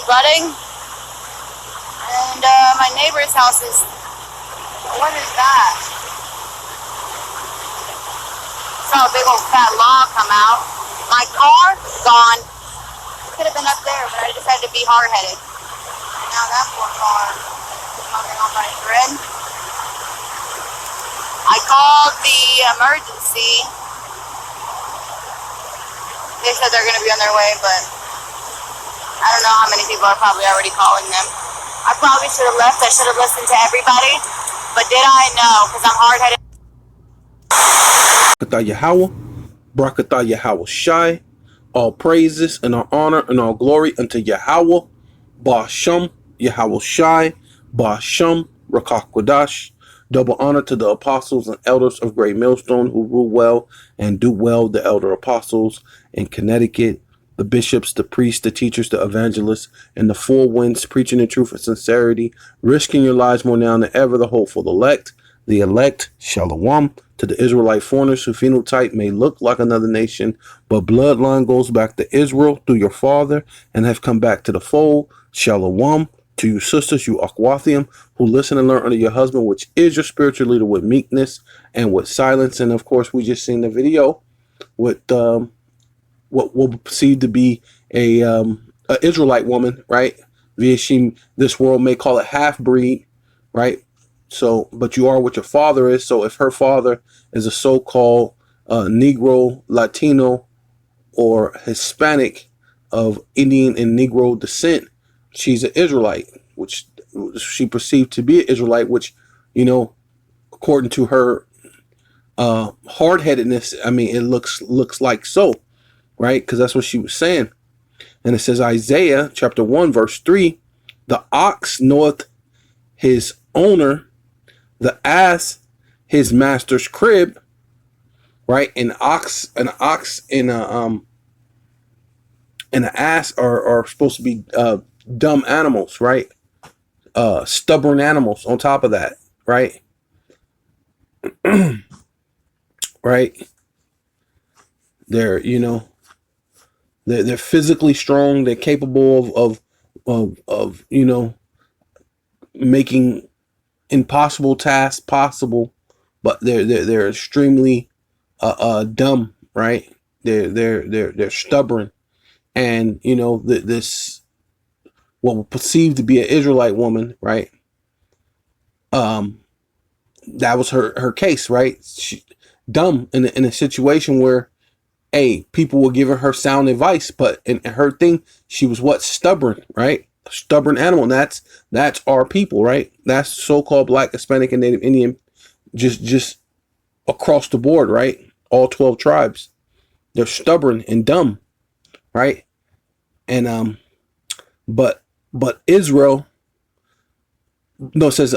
budding. And my neighbor's house is, what is that? Saw a big old fat log come out. My car, gone. Could have been up there, but I decided to be hard-headed. And now that poor car is hanging on by a thread. I called the emergency. They said they're going to be on their way, but I don't know how many people are probably already calling them. I probably should have left. I should have listened to everybody. But did I? No, because I'm hard-headed. Barakatah Yahweh, Barakatah Yahweh Shai, all praises and all honor and all glory unto Yahweh, Ba'asham, Yahweh Shai, Ba'asham, Rakach Kodash. Double honor to the apostles and elders of Great Millstone who rule well and do well, the elder apostles in Connecticut, the bishops, the priests, the teachers, the evangelists, and the four winds preaching the truth and sincerity, risking your lives more now than ever, the hopeful elect, Shalom, to the Israelite foreigners whose phenotype may look like another nation, but bloodline goes back to Israel through your father and have come back to the fold, Shalom. To you sisters, you Akwathium, who listen and learn under your husband, which is your spiritual leader, with meekness and with silence. And of course, we just seen the video with what will perceive to be a Israelite woman, right? This world may call it half-breed, right? So, but you are what your father is. So if her father is a so-called Negro, Latino, or Hispanic of Indian and Negro descent, she's an Israelite, which she perceived to be an Israelite, which, you know, according to her hard-headedness, I mean, it looks like so, right? Because that's what she was saying. And it says, Isaiah chapter 1, verse 3, the ox knoweth his owner, the ass his master's crib, right? An ox and an ass are supposed to be dumb animals, right? Stubborn animals on top of that, right? Right? They're, you know, they're physically strong. They're capable of you know, making impossible tasks possible, but they're extremely dumb, right? They're stubborn, and you know this what was perceived to be an Israelite woman, right? That was her case, right? She, dumb in a situation where, people were giving her sound advice, but in her thing, she was stubborn, right? A stubborn animal. And that's our people, right? That's so-called Black, Hispanic, and Native Indian, just across the board, right? All 12 tribes. They're stubborn and dumb, right? And but Israel, no, it says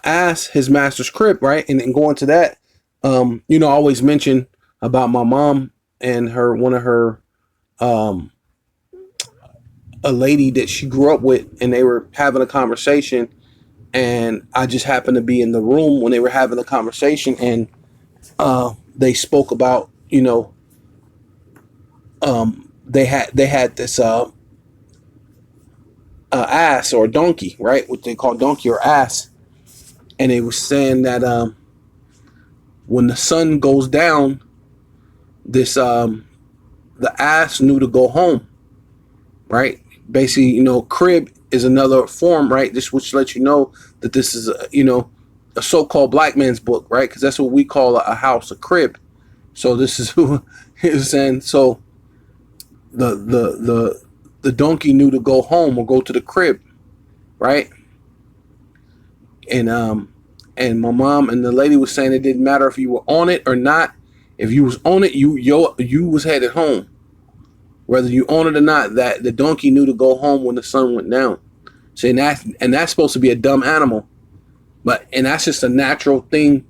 ass his master's crib, right? And going to that, you know, I always mention about my mom and one of her a lady that she grew up with, and they were having a conversation, and I just happened to be in the room when they were having the conversation, and they spoke about, you know, they had this ass or donkey, right? What they call donkey or ass. And they were saying that when the sun goes down, this the ass knew to go home, right? Basically, you know, crib is another form, right? This which lets you know that this is you know, a so-called black man's book, right? Because that's what we call a house, a crib. So this is who is saying. So the donkey knew to go home or go to the crib, right? And my mom and the lady was saying it didn't matter if you were on it or not. If you was on it, you was headed home, whether you own it or not. That the donkey knew to go home when the sun went down. So that's supposed to be a dumb animal, and that's just a natural thing,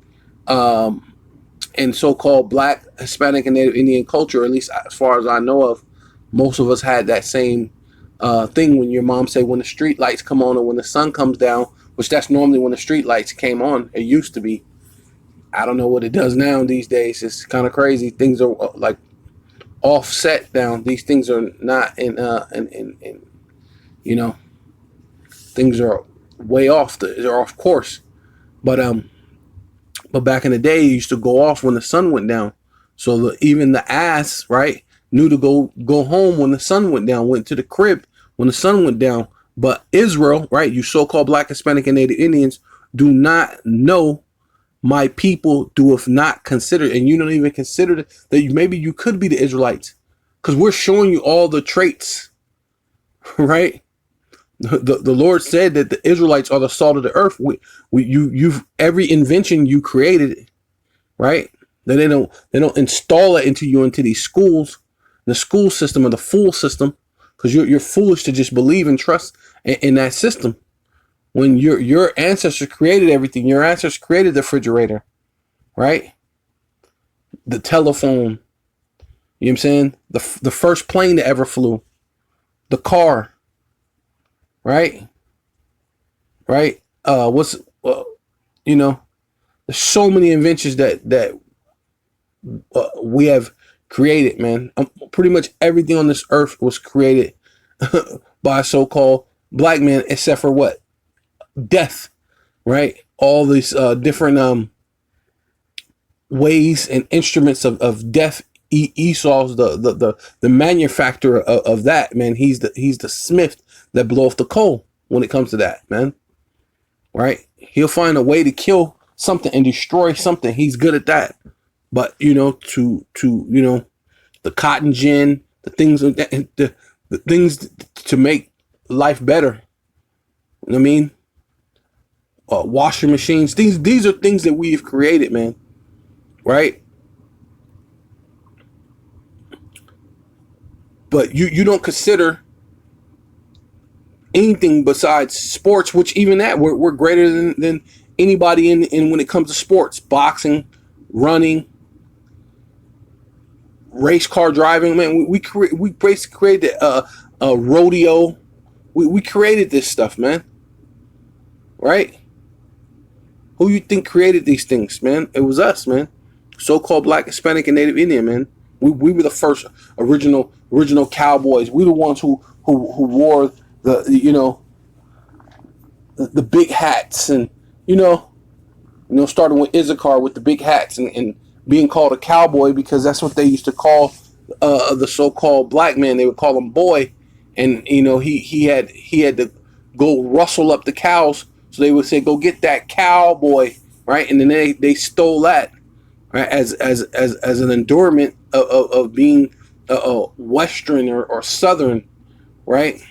in so-called Black, Hispanic, and Native Indian culture. At least as far as I know of, most of us had that same thing. When your mom say when the street lights come on or when the sun comes down, which that's normally when the street lights came on. It used to be. I don't know what it does now these days. It's kind of crazy. Things are like offset down. These things are not in you know, things are way off. They're off course. But back in the day, it used to go off when the sun went down. So even the ass, right, knew to go home when the sun went down, went to the crib when the sun went down. But Israel, right, you so-called Black, Hispanic, and Native Indians do not know. My people do have not considered, and you don't even consider that maybe you could be the Israelites, because we're showing you all the traits, right? The Lord said that the Israelites are the salt of the earth. You've every invention you created, right? That they don't install it into these schools, the school system or the fool system, because you're foolish to just believe and trust in that system. When your ancestors created everything, your ancestors created the refrigerator, right? The telephone, you know what I'm saying? The first plane that ever flew, the car, right? Right? You know, there's so many inventions that we have created, man. Pretty much everything on this earth was created by a so-called black man, except for what? Death, right? All these different ways and instruments of death. Esau's the manufacturer of that, man. He's the smith that bloweth the coal when it comes to that, man. Right? He'll find a way to kill something and destroy something. He's good at that. But to the cotton gin, the things the things to make life better. You know what I mean? Washing machines. These are things that we've created, man. Right? But you don't consider anything besides sports, which even that we're greater than anybody in when it comes to sports, boxing, running, race car driving. Man, we basically created a rodeo. We created this stuff, man. Right? Who you think created these things, man? It was us, man. So-called Black, Hispanic, and Native Indian, man. We were the first original cowboys. We the ones who wore the big hats, and starting with Issachar with the big hats and being called a cowboy because that's what they used to call the so-called black man. They would call him boy, and he had to go rustle up the cows. So they would say, "Go get that cowboy," right? And then they stole that, right, as an endurement of being a Western or Southern, right?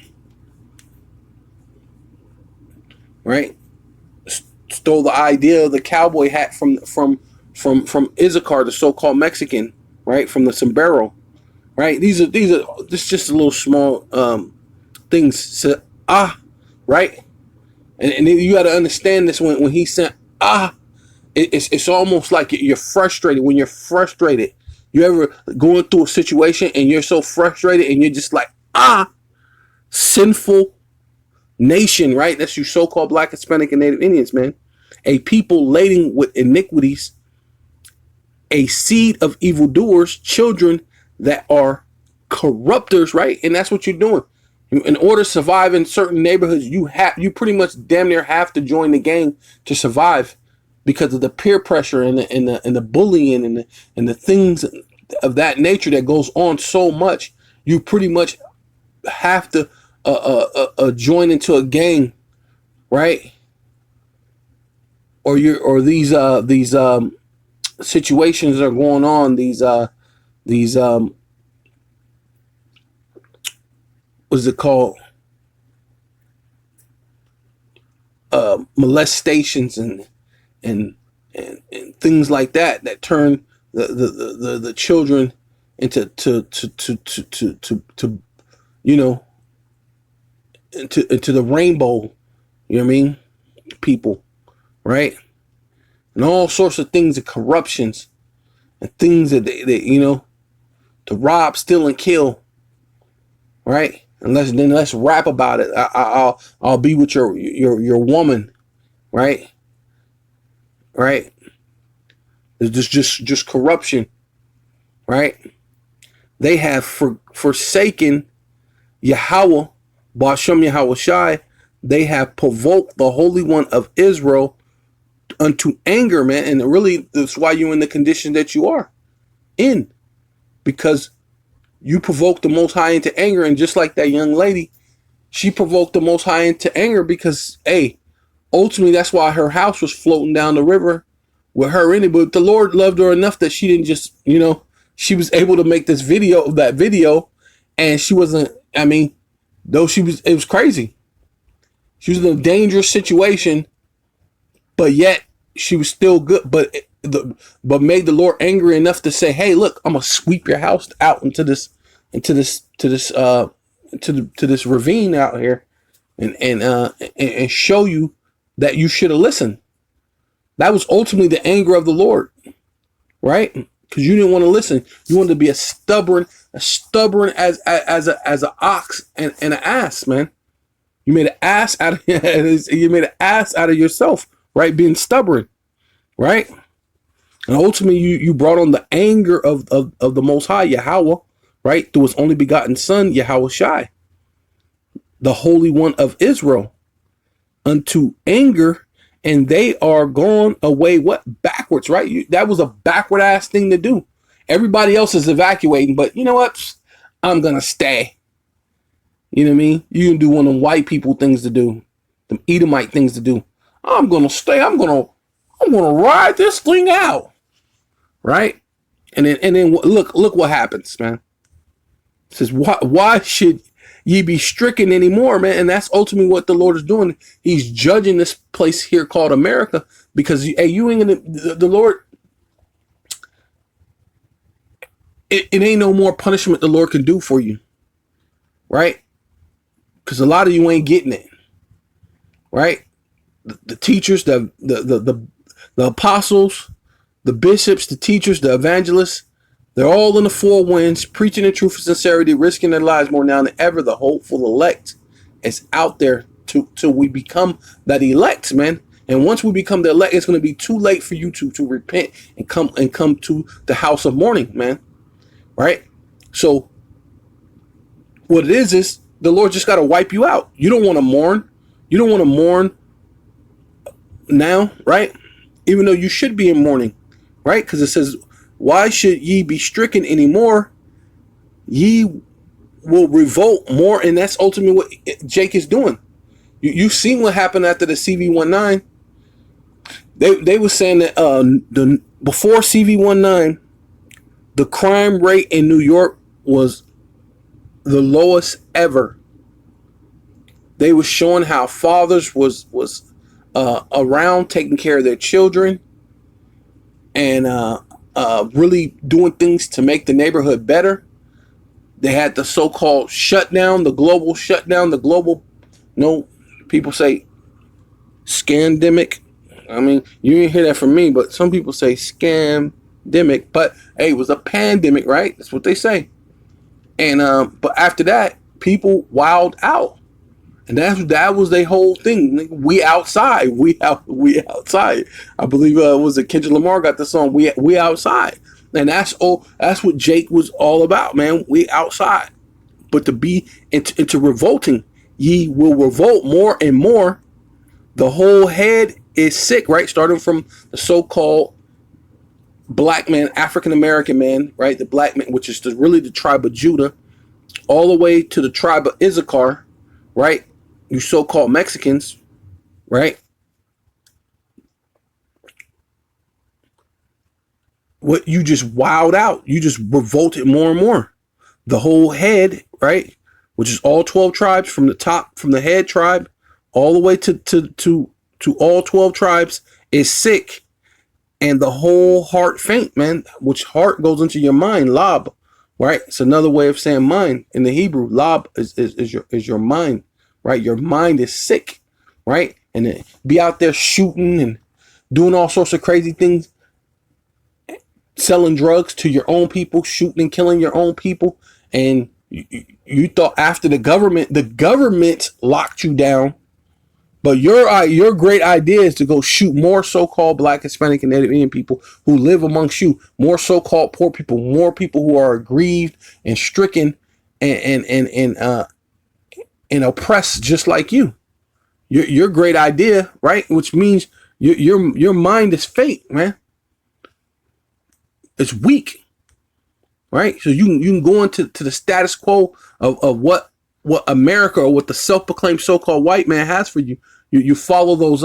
Right? Stole the idea of the cowboy hat from Issachar, the so-called Mexican, right? From the sombrero, right? These are this just a little small things. So, right? And you got to understand this when he said it's almost like you're frustrated. When you're frustrated, you ever going through a situation and you're so frustrated and you're just like sinful nation, right? That's you so-called Black, Hispanic, and Native Indians, man. A people laden with iniquities, a seed of evildoers, children that are corrupters, right? And that's what you're doing. In order to survive in certain neighborhoods, you pretty much damn near have to join the gang to survive because of the peer pressure and the bullying and the things of that nature that goes on so much. You pretty much have to join into a gang, right? Or these situations are going on. These what's it called? Molestations and things like that turn the children into into the rainbow, you know what I mean? People, right? And all sorts of things, of corruptions and things that they to rob, steal, and kill, right? And let's rap about it. I'll be with your woman, right? Right? It's just corruption, right? They have forsaken Yahweh, Ba'ashem Yahushai, they have provoked the Holy One of Israel unto anger, man. And really, that's why you're in the condition that you are in, because you provoked the Most High into anger. And just like that young lady, she provoked the Most High into anger because, hey, ultimately, that's why her house was floating down the river with her in it. But the Lord loved her enough that she didn't just, she was able to make this video of that video. And she wasn't, though it was crazy. She was in a dangerous situation, but yet she was still good. But made the Lord angry enough to say, "Hey, look, I'm gonna sweep your house out into this ravine out here, and show you that you should have listened." That was ultimately the anger of the Lord, right? Because you didn't want to listen. You wanted to be as stubborn as an ox and an ass, man. You made an ass out of yourself, right? Being stubborn, right? And ultimately, you brought on the anger of the Most High, Yahweh, right? Through His only begotten Son, Yahushai, the Holy One of Israel, unto anger, and they are gone away. What? Backwards, right? That was a backward ass thing to do. Everybody else is evacuating, but you know what? I'm gonna stay. You know what I mean? You can do one of them white people things to do, them Edomite things to do. I'm gonna stay. I'm gonna ride this thing out, right? And then look what happens, man. It says, why should ye be stricken anymore, man? And that's ultimately what the Lord is doing. He's judging this place here called America, because you ain't gonna, the Lord. It ain't no more punishment the Lord can do for you, right? Because a lot of you ain't getting it, right? The teachers, the apostles, the bishops, the teachers, the evangelists, they're all in the four winds, preaching the truth and sincerity, risking their lives more now than ever. The hopeful elect is out there till we become that elect, man. And once we become the elect, it's going to be too late for you to repent and come to the house of mourning, man. Right? So what it is the Lord just got to wipe you out. You don't want to mourn. You don't want to mourn now, right? Even though you should be in mourning, right? Because it says, why should ye be stricken anymore? Ye will revolt more. And that's ultimately what Jake is doing. You've seen what happened after the CV-19. They were saying that before CV-19, the crime rate in New York was the lowest ever. They were showing how fathers was around taking care of their children and really doing things to make the neighborhood better. They had the so-called shutdown, the global shutdown, people say scandemic. I mean, you didn't hear that from me, but some people say scandemic. But hey, it was a pandemic, right? That's what they say. And but after that, people wild out, and that was their whole thing. We outside, we outside. I believe was it Kendrick Lamar got the song "We Outside," and that's what Jake was all about, man. We outside, but to be into revolting, ye will revolt more and more. The whole head is sick, right? Starting from the so-called black man, African American man, right? The black man, which is really the tribe of Judah, all the way to the tribe of Issachar, right? You so-called Mexicans, right? What you just wowed out. You just revolted more and more. The whole head, right? Which is all 12 tribes from the top, from the head tribe, all the way to all 12 tribes is sick. And the whole heart faint, man, which heart goes into your mind, lab, right? It's another way of saying mind in the Hebrew. Lab is your mind, right? Your mind is sick, right? And then be out there shooting and doing all sorts of crazy things, selling drugs to your own people, shooting and killing your own people. And you thought after the government locked you down. But your great idea is to go shoot more so-called Black, Hispanic, and Native Indian people who live amongst you, more so-called poor people, more people who are aggrieved and stricken and and oppress just like you. Your great idea, right? Which means your mind is fake, man. It's weak, right? So you can go into the status quo of what America or what the self-proclaimed so-called white man has for you. You follow those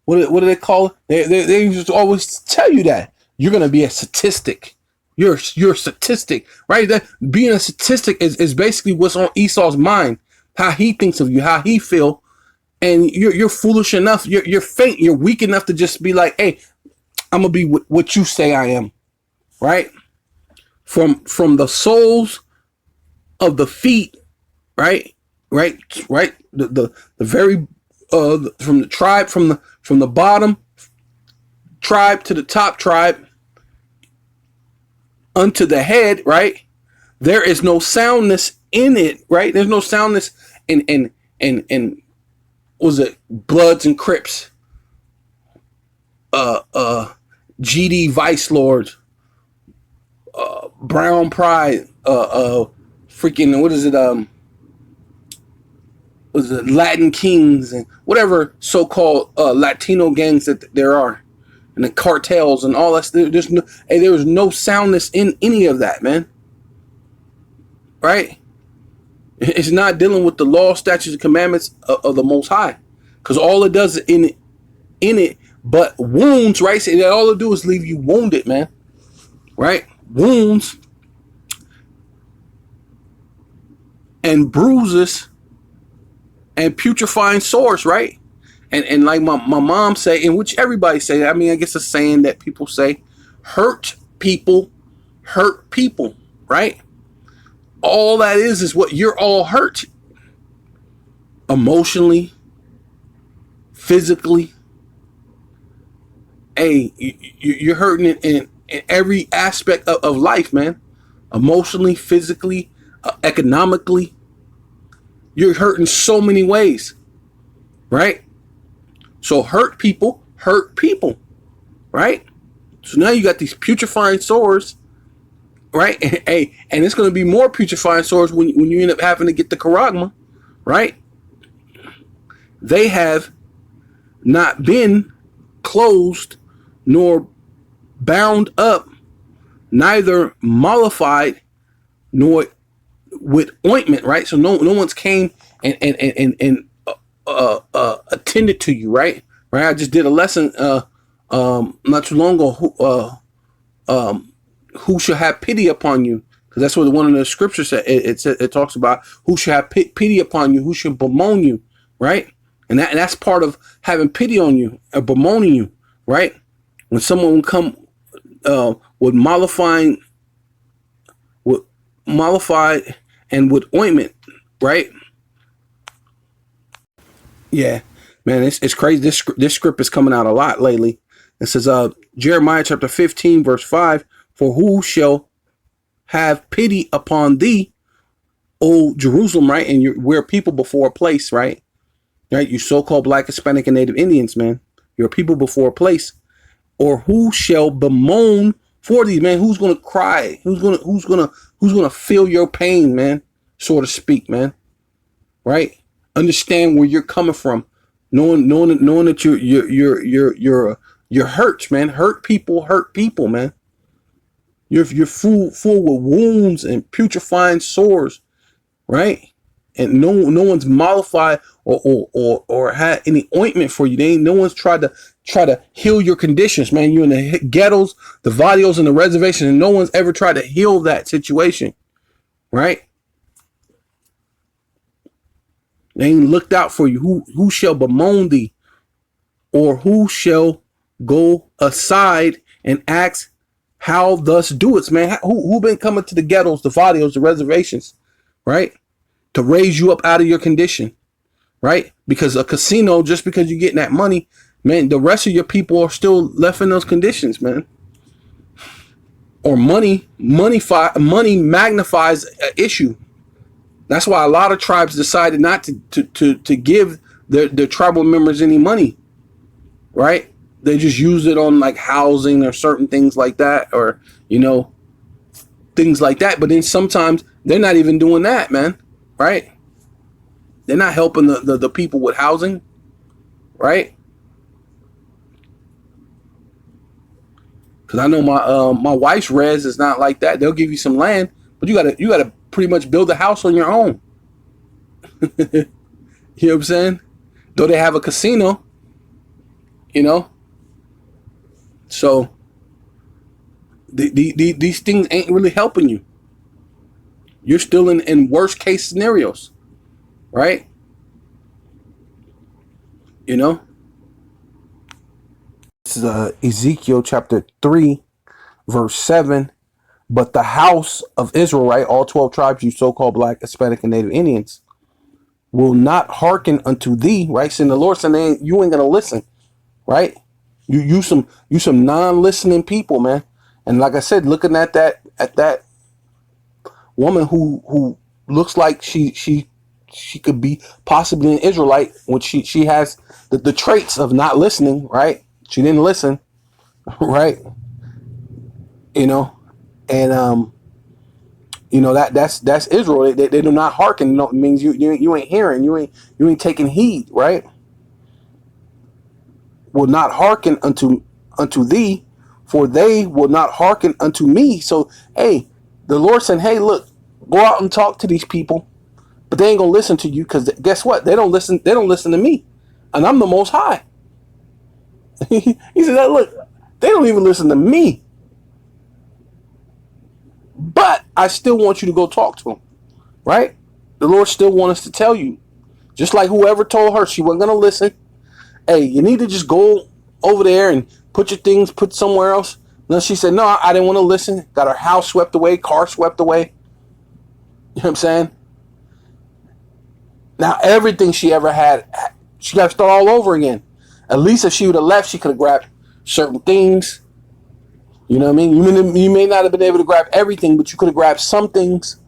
what do they call it? They just always tell you that you're gonna be a statistic. You're a statistic, right? That being a statistic is basically what's on Esau's mind, how he thinks of you, how he feel, and you're foolish enough, you're faint, you're weak enough to just be like, hey, I'm gonna be what you say I am, right? From the soles of the feet, right, the very from the tribe, from the bottom tribe to the top tribe, unto the head, right? There is no soundness in it, right? There's no soundness in was it Bloods and Crips, GD Vice Lords, Brown Pride, freaking what is it? Was it Latin Kings and whatever so-called Latino gangs that there are, and the cartels and all that. There was no soundness in any of that, man. Right? It's not dealing with the law, statutes, and commandments of the Most High, because all it does in it, but wounds, right? So all it do is leave you wounded, man. Right? Wounds and bruises and putrefying sores, right? And like my mom say, and which everybody say, I mean, I guess a saying that people say, hurt people, right? All that is what you're all hurt. Emotionally, physically. Hey, you're hurting in every aspect of life, man. Emotionally, physically, economically. You're hurting so many ways, right? So hurt people, right? So now you got these putrefying sores, right? And it's going to be more putrefying sores when you end up having to get the charagma, right? They have not been closed nor bound up, neither mollified nor with ointment, right? So no one's came and attended to you, right? I just did a lesson not too long ago. Who shall have pity upon you? Because that's what one of the scriptures said. It talks about who shall have pity upon you, who shall bemoan you, right? And that's part of having pity on you or bemoaning you, right? When someone will come with mollified and with ointment, right? Yeah, man, it's crazy. This script is coming out a lot lately. It says, Jeremiah chapter 15, verse 5, for who shall have pity upon thee, O Jerusalem, right? And we're people before a place, right? Right? You so-called Black, Hispanic, and Native Indians, man. You're a people before a place. Or who shall bemoan for thee, man? Who's gonna cry? Who's gonna feel your pain, man? So to speak, man. Right? Understand where you're coming from, knowing that you're hurt, man. Hurt people, man. You're full with wounds and putrefying sores, right? And no one's mollified or had any ointment for you. No one's tried to heal your conditions, man. You're in the ghettos, the vadios, and the reservations, and no one's ever tried to heal that situation, right? They ain't looked out for you. Who shall bemoan thee, or who shall go aside and ask how thus doest, man? Who been coming to the ghettos, the vadios, the reservations, right? To raise you up out of your condition, right? Because a casino, just because you're getting that money, man, the rest of your people are still left in those conditions, man. Or money magnifies an issue. That's why a lot of tribes decided not to give their tribal members any money, right? They just use it on like housing or certain things like that, or, things like that. But then sometimes they're not even doing that, man, right? They're not helping the people with housing, right? Because I know my wife's res is not like that. They'll give you some land, but you gotta pretty much build a house on your own. You know what I'm saying? Though they have a casino, you know. So these things ain't really helping you. You're still in worst case scenarios, right? You know. This is Ezekiel chapter 3, verse 7. But the house of Israel, right, all 12 tribes, you so-called Black, Hispanic, and Native Indians, will not hearken unto thee, right? So the Lord said, you ain't gonna listen, right? You some non-listening people, man. And like I said, looking at that woman who looks like she could be possibly an Israelite, when she has the traits of not listening, right? She didn't listen, right? You know, and you know that's Israel. They do not hearken. No, it means you ain't hearing, you ain't taking heed, right? Will not hearken unto thee, for they will not hearken unto me. So hey, the Lord said, hey, look, go out and talk to these people, but they ain't gonna listen to you, because guess what? They don't listen to me, and I'm the Most High. He said, look, they don't even listen to me, but I still want you to go talk to them, right? The Lord still wants us to tell you, just like whoever told her she wasn't gonna listen. Hey, you need to just go over there and put your things put somewhere else. No, she said, no, I didn't want to listen. Got her house swept away, car swept away. You know what I'm saying? Now everything she ever had, she got to start all over again. At least if she would have left, she could have grabbed certain things. You know what I mean? You may not have been able to grab everything, but you could have grabbed some things.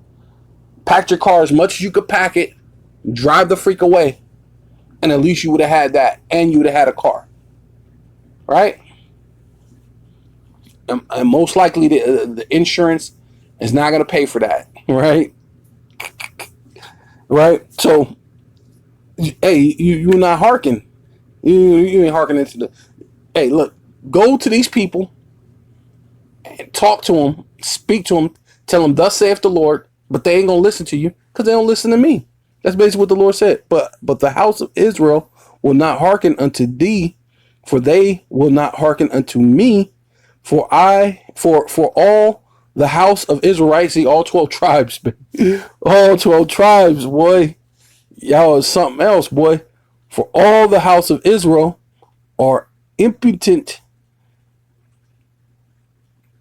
Packed your car as much as you could pack it. Drive the freak away. And at least you would have had that. And you would have had a car. Right? And most likely the insurance is not going to pay for that. Right? Right? So, hey, you're not hearkening. You ain't hearkening to the... Hey, look, go to these people and talk to them, speak to them, tell them, thus saith the Lord, but they ain't going to listen to you because they don't listen to me. That's basically what the Lord said. But the house of Israel will not hearken unto thee, for they will not hearken unto me, for all the house of Israel, right? See, all 12 tribes, all 12 tribes, boy. Y'all is something else, boy. For all the house of Israel are impotent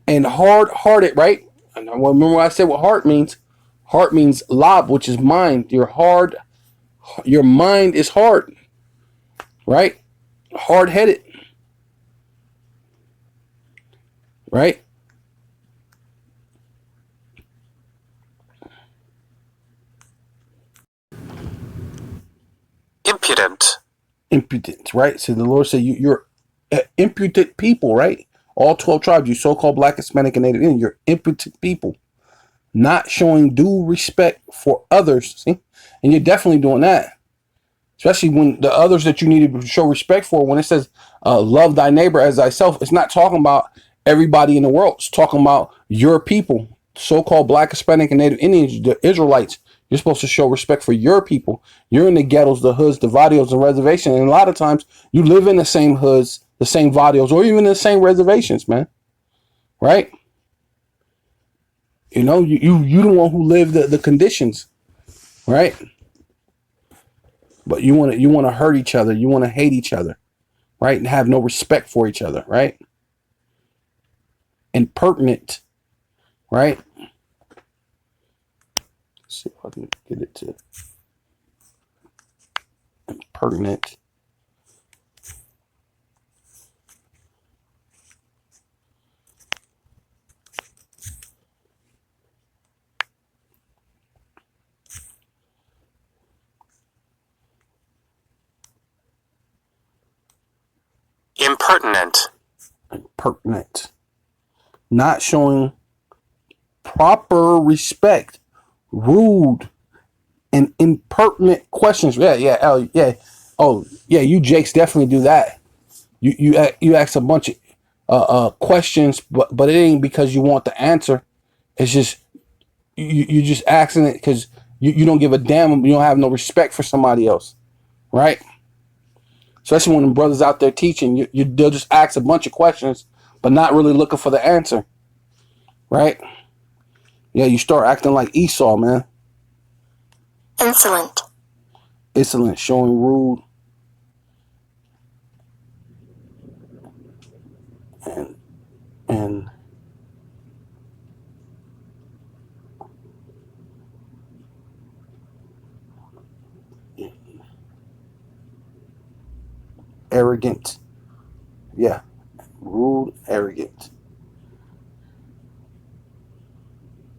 and hard-hearted, right? And I remember what I said what heart means. Heart means lab, which is mind. Your mind is hard, right? Hard-headed, right? Impudent, right? So the Lord said, you're impudent people, right? All 12 tribes, you so-called Black, Hispanic, and Native Indian, you're impotent people, not showing due respect for others. See? And you're definitely doing that. Especially when the others that you need to show respect for, when it says love thy neighbor as thyself, it's not talking about everybody in the world. It's talking about your people, so-called Black, Hispanic, and Native Indians, the Israelites. You're supposed to show respect for your people. You're in the ghettos, the hoods, the vadios, the reservations. And a lot of times you live in the same hoods, the same vadios, or even the same reservations, man. Right? You know, you the one who lived the conditions, right? But you want to hurt each other. You want to hate each other, right? And have no respect for each other, right? Impertinent, right? Let's see if I can get it to impertinent. Impertinent. Not showing proper respect. Rude. and impertinent questions. Yeah. Oh, yeah, you Jakes definitely do that. You ask a bunch of questions, but it ain't because you want the answer. It's just you just asking it because you don't give a damn. You don't have no respect for somebody else, right? Especially when the brothers out there teaching, they'll just ask a bunch of questions, but not really looking for the answer, right? Yeah, you start acting like Esau, man. Insolent. Insolent, showing rude, and arrogant. Yeah, rude, arrogant.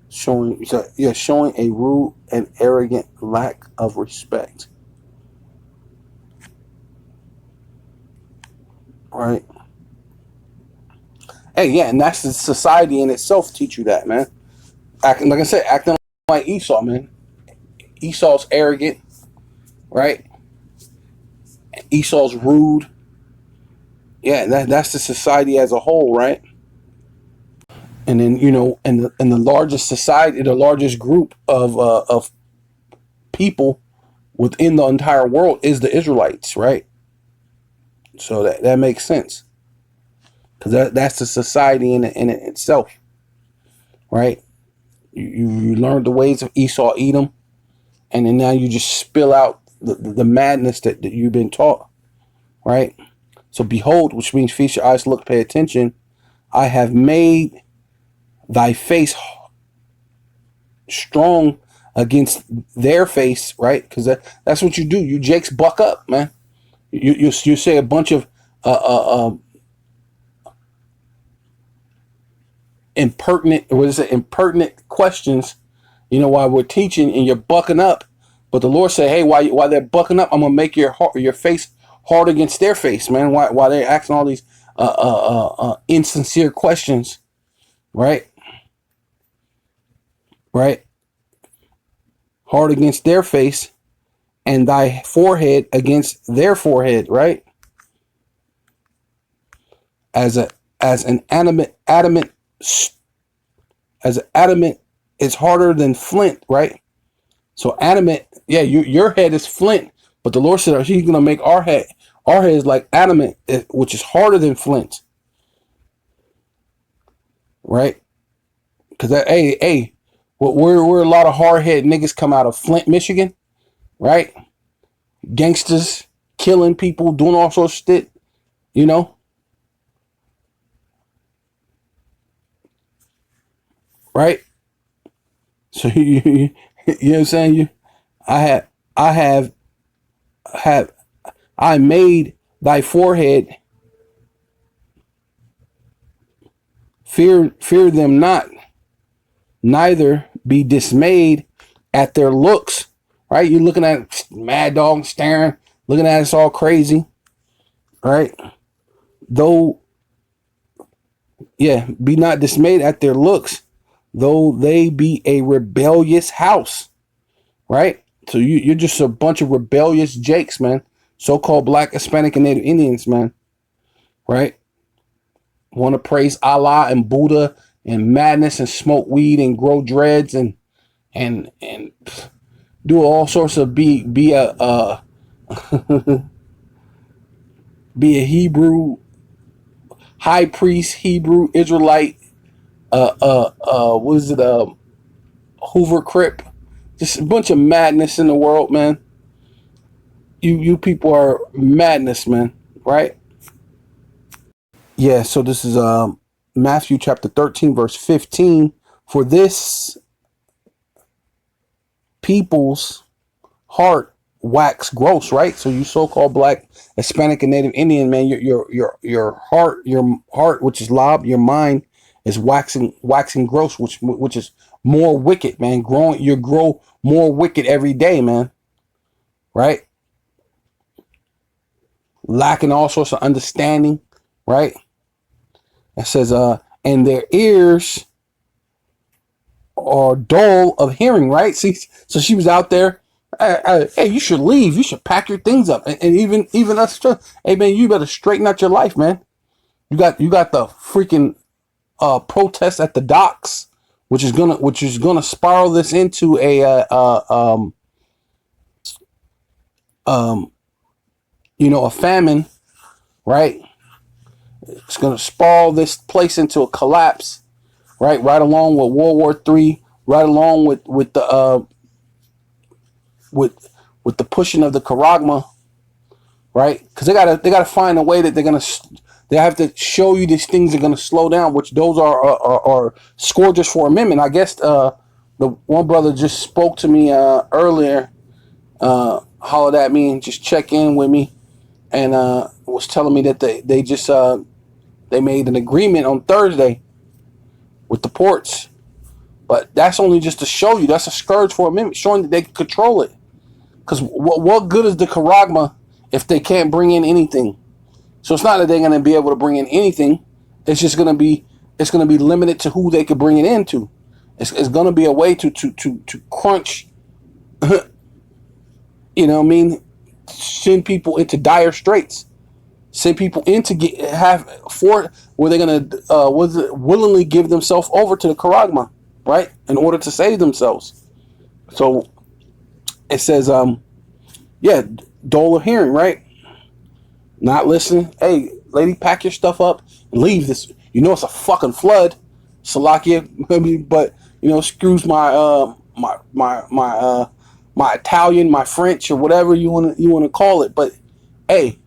Showing a rude and arrogant lack of respect. Right? Hey, yeah, and that's the society in itself teach you that, man. Acting like I said, acting like Esau, man. Esau's arrogant, right? Esau's rude. Yeah, that's the society as a whole, right? And then in the largest society, the largest group of people within the entire world is the Israelites, right? So that makes sense because that's the society in it itself, right? You learn the ways of Esau, Edom, and then now you just spill out the madness that you've been taught, right? So behold, which means feast your eyes, look, pay attention. I have made thy face strong against their face, right? Because that's what you do. You Jakes buck up, man. You say a bunch of impertinent questions, while we're teaching, and you're bucking up. But the Lord said, hey, while they're bucking up, I'm gonna make your face hard against their face, man. While they're asking all these insincere questions, right? Right? Hard against their face, and thy forehead against their forehead, right? As an adamant is harder than flint, right? So adamant, yeah, your head is flint, but the Lord said He's gonna make our head is like adamant, which is harder than flint, right? Because we're a lot of hard head niggas come out of Flint, Michigan, right? Gangsters killing people, doing all sorts of shit, right? So you know what I'm saying? I made thy forehead fear them not, neither be dismayed at their looks, right? You're looking at Mad Dog staring, looking at us all crazy, right? Though, yeah, be not dismayed at their looks, though they be a rebellious house, right? So you're just a bunch of rebellious Jakes, man. So-called Black, Hispanic, and Native Indians, man, right? Want to praise Allah and Buddha and madness and smoke weed and grow dreads and do all sorts of be a be a Hebrew high priest, Hebrew Israelite, what is it, Hoover Crip, just a bunch of madness in the world, man. You people are madness, man, right? Yeah, so this is Matthew chapter 13, verse 15. For this people's heart wax gross, right? So you so-called Black, Hispanic, and Native Indian, man, your heart, which is lob, your mind is waxing gross, which is more wicked, man. You grow more wicked every day, man. Right? Lacking all sorts of understanding, right? It says, and their ears are dull of hearing, right? See, so she was out there Hey, you should leave. You should pack your things up, and even us. Hey, man, you better straighten out your life, man. You got the freaking protest at the docks, which is gonna spiral this into a a famine, right? It's gonna spiral this place into a collapse, right? Right along with World War III, right along with the with the pushing of the Charagma, right? Because they gotta find a way that they have to show you these things are gonna slow down, which those are scourges for amendment. I guess the one brother just spoke to me earlier, hollered at me and just check in with me, and was telling me that they just they made an agreement on Thursday with the ports, but that's only just to show you that's a scourge for amendment, showing that they can control it. Because what good is the Charagma if they can't bring in anything? So it's not that they're going to be able to bring in anything. It's just going to be limited to who they could bring it into. It's going to be a way to crunch, send people into dire straits, send people into where they're going to willingly give themselves over to the Charagma, right, in order to save themselves. So it says, dull of hearing, right? Not listening. Hey, lady, pack your stuff up and leave this. It's a fucking flood, Salakia. But screws my my Italian, my French, or whatever you want to call it. But hey,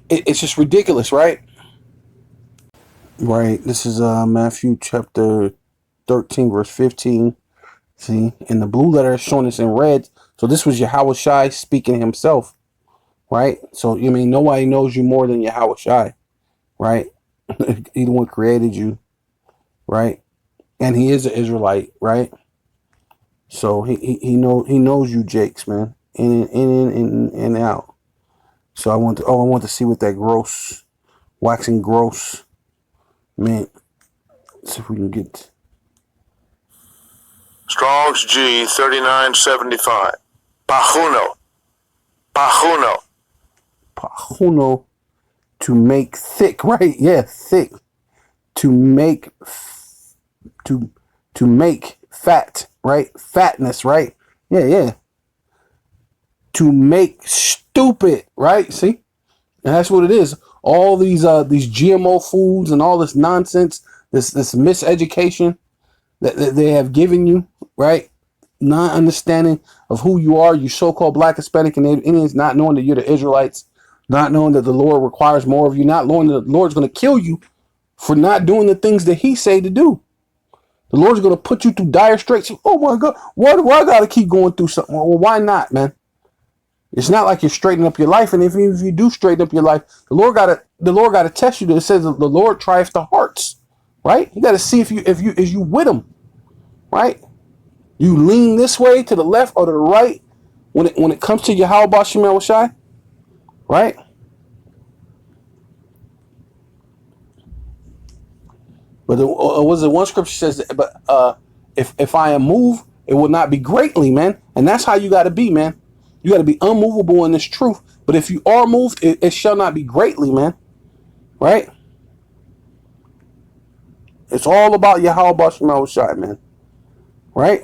it's just ridiculous, right? Right. This is Matthew chapter 13, verse 15. See, in the blue letter is showing us in red. So this was Yahweh Shai speaking himself, right? So nobody knows you more than Yahweh Shai, right? He the one created you, right? And he is an Israelite, right? So he knows you, Jakes, man, in and out. So I want to see what that waxing gross meant. Let's see if we can get Strong's G 3975. Pachuno. To make thick, right? Yeah, thick. To make fat, right? Fatness, right? Yeah. To make stupid, right? See? And that's what it is. All these GMO foods and all this nonsense, this miseducation that they have given you, right? Not understanding of who you are, you so-called Black, Hispanic, and Native Indians, not knowing that you're the Israelites, not knowing that the Lord requires more of you, not knowing that the Lord's going to kill you for not doing the things that he say to do. The Lord's going to put you through dire straits. Oh my God, why do I got to keep going through something? Well, why not, man? It's not like you're straightening up your life, and if you do straighten up your life, the Lord got to test you. It says the Lord tries the hearts, right? You got to see if you with him, right? You lean this way to the left or to the right when it comes to Yahweh B'Shem Yahushai, right? But was it one scripture says, but if I am moved, it will not be greatly, man. And that's how you got to be, man. You got to be unmovable in this truth. But if you are moved, it shall not be greatly, man. Right? It's all about Yahweh B'Shem Yahushai, man. Right?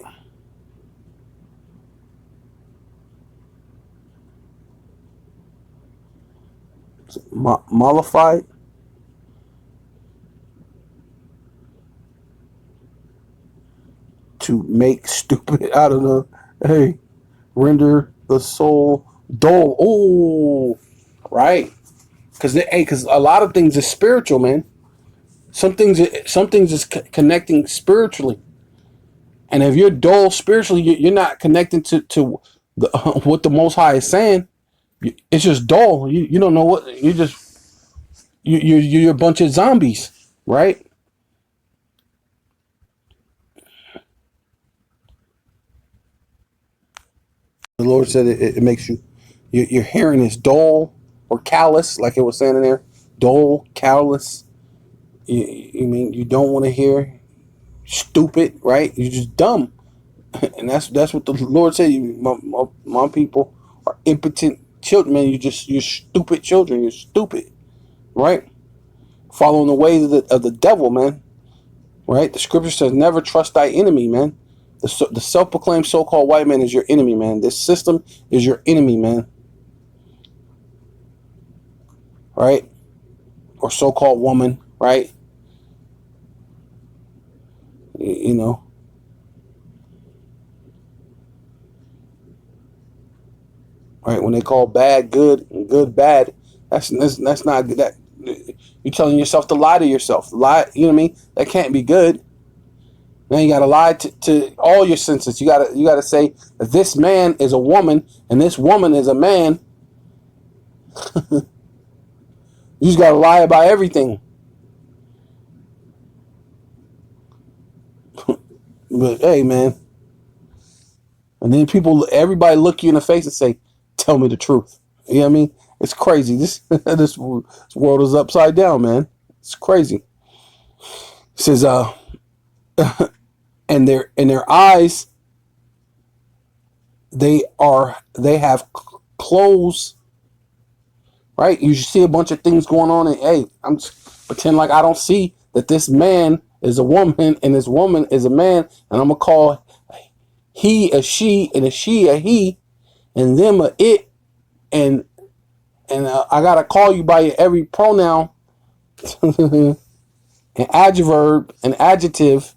Mollified. To make stupid. I don't know. Hey, render the soul dull. Oh, right. Because a lot of things is spiritual, man. Some things is connecting spiritually. And if you're dull spiritually, you're not connecting to what the Most High is saying. It's just dull. You don't know what you're a bunch of zombies, right? The Lord said it makes your hearing is dull or callous, like it was saying in there. Dull, callous. You mean you don't want to hear? Stupid, right? You're just dumb. And that's what the Lord said. My people are impotent children, man. You're stupid children. You're stupid, right? Following the ways of the devil, man. Right? The scripture says, never trust thy enemy, man. The self-proclaimed so-called white man is your enemy, man. This system is your enemy, man. Right? Or so-called woman, right? You know. Right? When they call bad good and good bad, that's not good. That you're telling yourself to lie to yourself. Lie, you know what I mean? That can't be good. Then you gotta lie to all your senses. You gotta say that this man is a woman and this woman is a man. You just gotta lie about everything. But hey, man. And then everybody look you in the face and say, "Tell me the truth." You know what I mean? It's crazy. This world is upside down, man. It's crazy. It says, and their eyes, they have clothes, right? You see a bunch of things going on, and hey, I'm just pretend like I don't see that this man is a woman and this woman is a man, and I'm gonna call he a she and a she a he, and them a it, and I gotta call you by your every pronoun, an adverb, an adjective.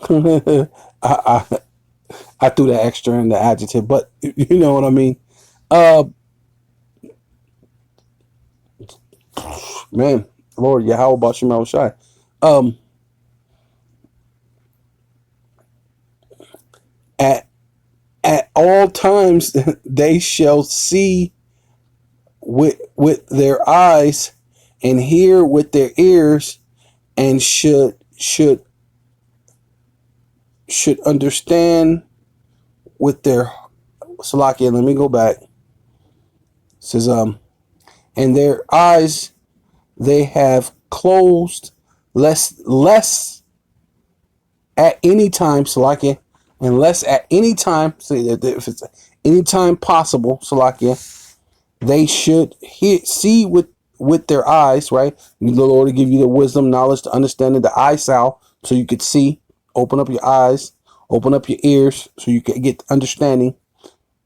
I threw the extra in the adjective, but you know what I mean. Man, Lord, yeah, how about you, Shai? At all times they shall see with their eyes and hear with their ears, and should understand with their Salakia. Let me go back. It says, and their eyes they have closed, less at any time, Salakia, unless at any time, say that if it's any time possible, Salakia, they should see with their eyes, right? The Lord will give you the wisdom, knowledge, the understanding, the eye salve, so you could see. Open up your eyes, open up your ears, so you can get understanding,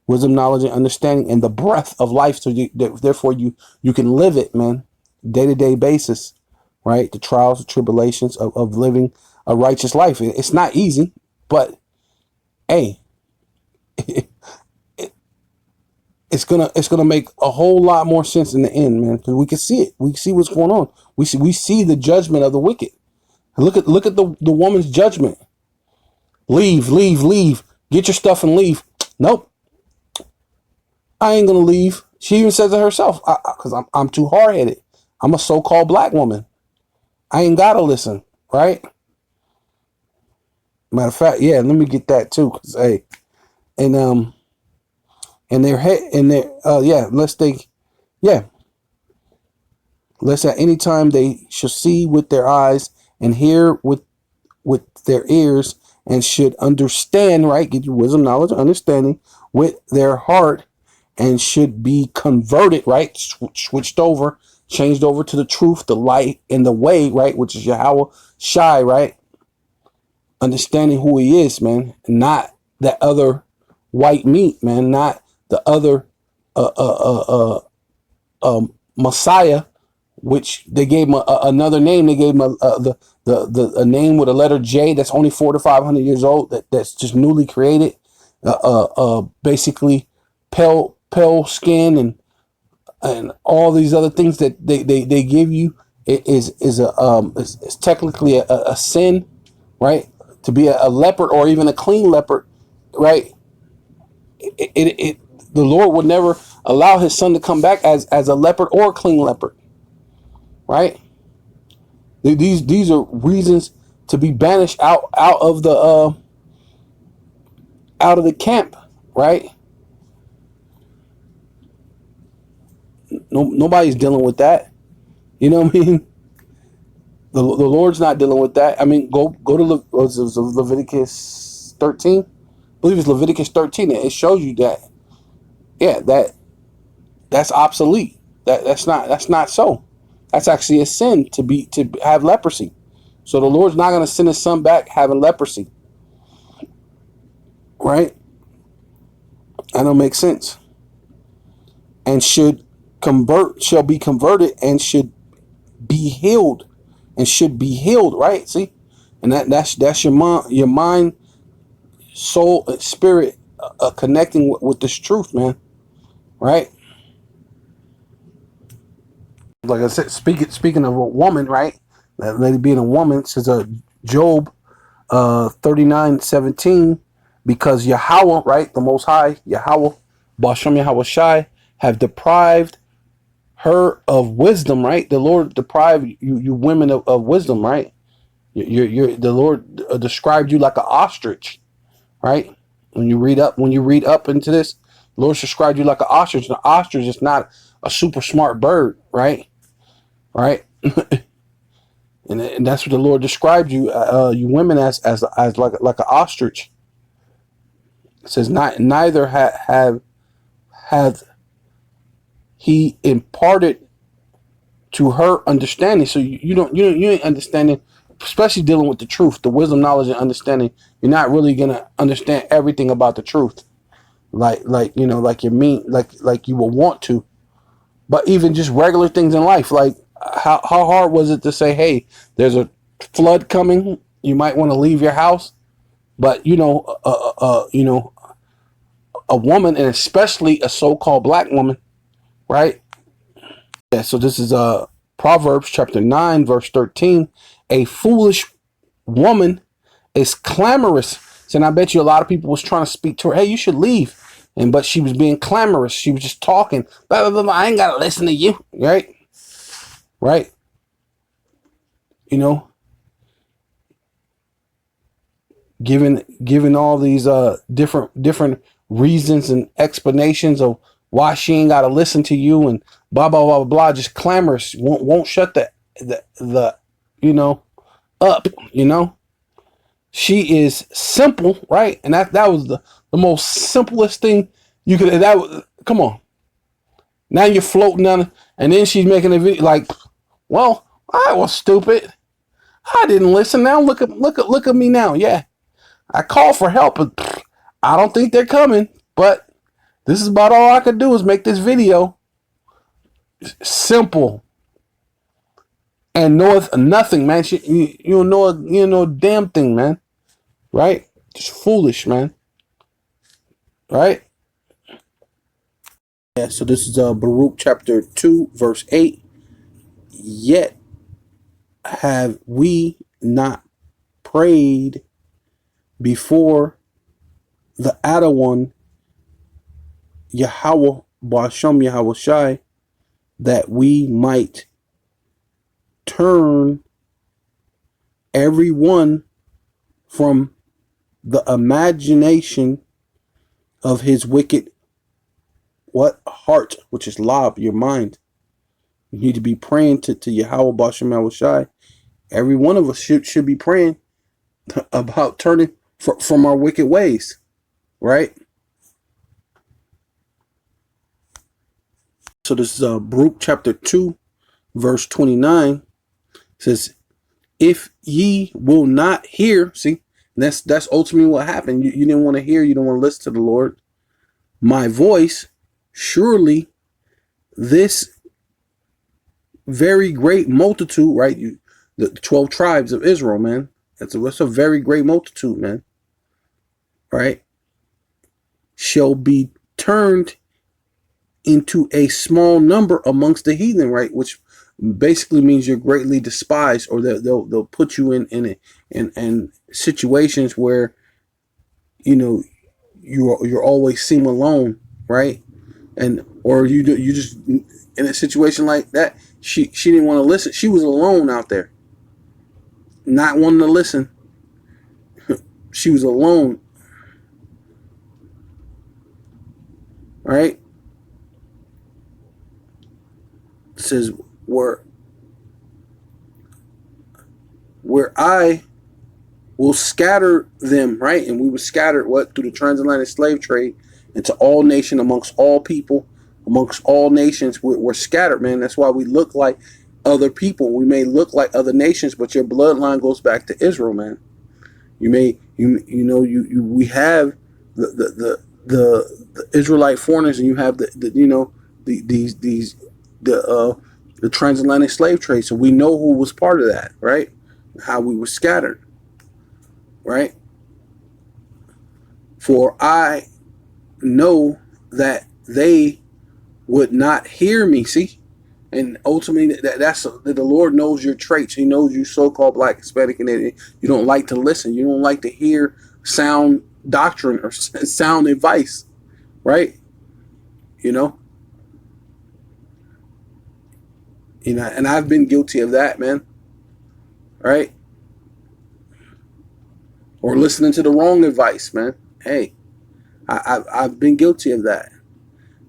wisdom, knowledge, and understanding, and the breath of life. So therefore you can live it, man, day-to-day basis, right? The trials, the tribulations of living a righteous life. It's not easy, but hey, it's gonna make a whole lot more sense in the end, man, because we can see it. We see what's going on. We see the judgment of the wicked. Look at the woman's judgment. Leave. Get your stuff and leave. Nope. I ain't gonna leave. She even says it herself, because I'm too hard headed. I'm a so-called black woman. I ain't gotta listen, right? Matter of fact, yeah. Let me get that too, cause hey, and lest at any time they shall see with their eyes and hear with their ears, and should understand, right? Get your wisdom, knowledge, understanding with their heart, and should be converted, right? Switched over, changed over to the truth, the light, and the way, right? Which is Yahweh Shai, right? Understanding who he is, man, not that other white meat, man, not the other Messiah, which they gave him another name. They gave him a name with a letter J that's only 400 to 500 years old. That's just newly created. Basically, pale skin and all these other things that they give you is technically a sin, right? To be a leopard or even a clean leopard, right? The Lord would never allow his son to come back as a leopard or a clean leopard, right? These are reasons to be banished out of the camp, right? Nobody's dealing with that. You know what I mean? The Lord's not dealing with that. I mean, go to Leviticus 13. believe it's Leviticus 13. It shows you that, yeah, that's obsolete. That's not so. That's actually a sin to have leprosy. So the Lord's not going to send his son back having leprosy, right? That don't make sense. And shall be converted and should be healed, right? See, and that's your mind, soul, and spirit connecting with this truth, man, right? Like I said, speaking of a woman, right? That lady being a woman, says Job 39:17, because Yahweh, right, the Most High, Yahweh, Bashem Yahweh Shai, have deprived her of wisdom, right? The Lord deprived you women of wisdom, right? The Lord described you like an ostrich, right? When you read up into this, the Lord described you like an ostrich. An ostrich is not a super smart bird, right? Right? And that's what the Lord described you, you women, as like an ostrich. It says, neither have he imparted to her understanding. So you ain't understanding, especially dealing with the truth, the wisdom, knowledge, and understanding. You're not really gonna understand everything about the truth, like like you will want to. But even just regular things in life, like how hard was it to say, hey, there's a flood coming, you might want to leave your house, but a woman, and especially a so-called black woman, right? Yeah, so this is Proverbs chapter 9, verse 13. A foolish woman is clamorous. So, and I bet you a lot of people was trying to speak to her, hey, you should leave. But she was being clamorous. She was just talking. Blah, blah, blah, blah. I ain't gotta listen to you. Right? Right? Giving all these different reasons and explanations of why she ain't gotta listen to you, and blah blah blah blah, just clamorous, won't shut the up. She is simple, right? And that was the most simplest thing you could. Come on. Now you're floating on, and then she's making a video like, well, I was stupid. I didn't listen. Now look at me now. Yeah, I called for help, but I don't think they're coming. But this is about all I could do is make this video. Simple. And nothing, man. You don't know a damn thing, man. Right? Just foolish, man. Right? Yeah, so this is Baruch chapter 2, verse 8. Yet have we not prayed before the Adon, Yahweh, Bashem Yahweh Shai, that we might turn everyone from the imagination of his wicked heart, which is lob, your mind. You need to be praying to Yahweh Bashem Yahweh Shai. Every one of us should be praying about turning from our wicked ways, right? So this is Baruch chapter 2, verse 29. It says, if ye will not hear, see, that's ultimately what happened. You didn't want to hear, you don't want to listen to the Lord. My voice, surely this very great multitude, right? The 12 tribes of Israel, man. That's a very great multitude, man. Right? Shall be turned into a small number amongst the heathen, right? Which basically means you're greatly despised, or they'll put you in situations where you're always seem alone, right? And or you just in a situation like that, she didn't want to listen. She was alone out there, not wanting to listen. She was alone, right? It says where I we'll scatter them, right? And we were scattered what through the transatlantic slave trade into all nation, amongst all people, amongst all nations. We're scattered, man. That's why we look like other people. We may look like other nations, but your bloodline goes back to Israel, man. We have the Israelite foreigners, and you have the transatlantic slave trade. So we know who was part of that, right? How we were scattered, right? For I know that they would not hear me. See, and ultimately, that's the Lord knows your traits. He knows you, so-called Black, Hispanic, and you don't like to listen. You don't like to hear sound doctrine or sound advice, right? And I've been guilty of that, man. Right? Or listening to the wrong advice, man. Hey, I've been guilty of that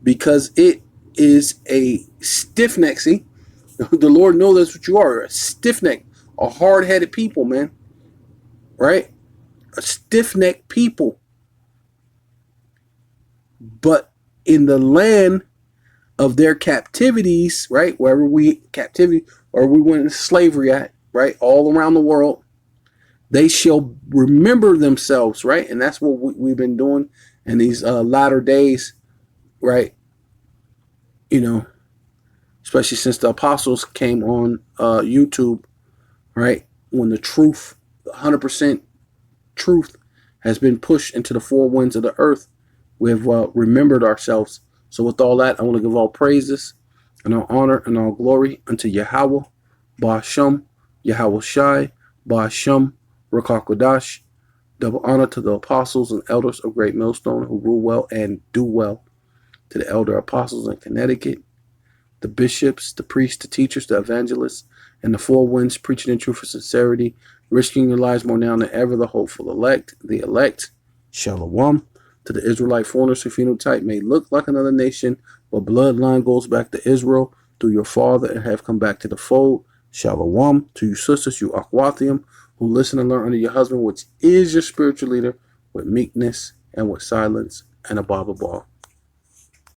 because it is a stiff neck. See, the Lord knows that's what you are, a stiff neck, a hard headed people, man. Right? A stiff necked people. But in the land of their captivities, right, wherever we went into slavery at, right, all around the world, they shall remember themselves, right? And that's what we've been doing in these latter days, right? Especially since the apostles came on YouTube, right? When the truth, the 100% truth has been pushed into the four winds of the earth, we have remembered ourselves. So with all that, I want to give all praises and all honor and all glory unto Yahweh, Ba'ashem, Yahweh Shai, Ba'ashem, Rakakwadash. Double honor to the apostles and elders of Great Millstone who rule well and do well. To the elder apostles in Connecticut, the bishops, the priests, the teachers, the evangelists, and the four winds preaching in truth and sincerity, risking your lives more now than ever, the hopeful elect, Shalom. To the Israelite foreigners whose phenotype may look like another nation, but bloodline goes back to Israel through your father and have come back to the fold. Shalom. To you sisters, you Akhwathium, who listen and learn under your husband, which is your spiritual leader, with meekness and with silence and a Baba Ball.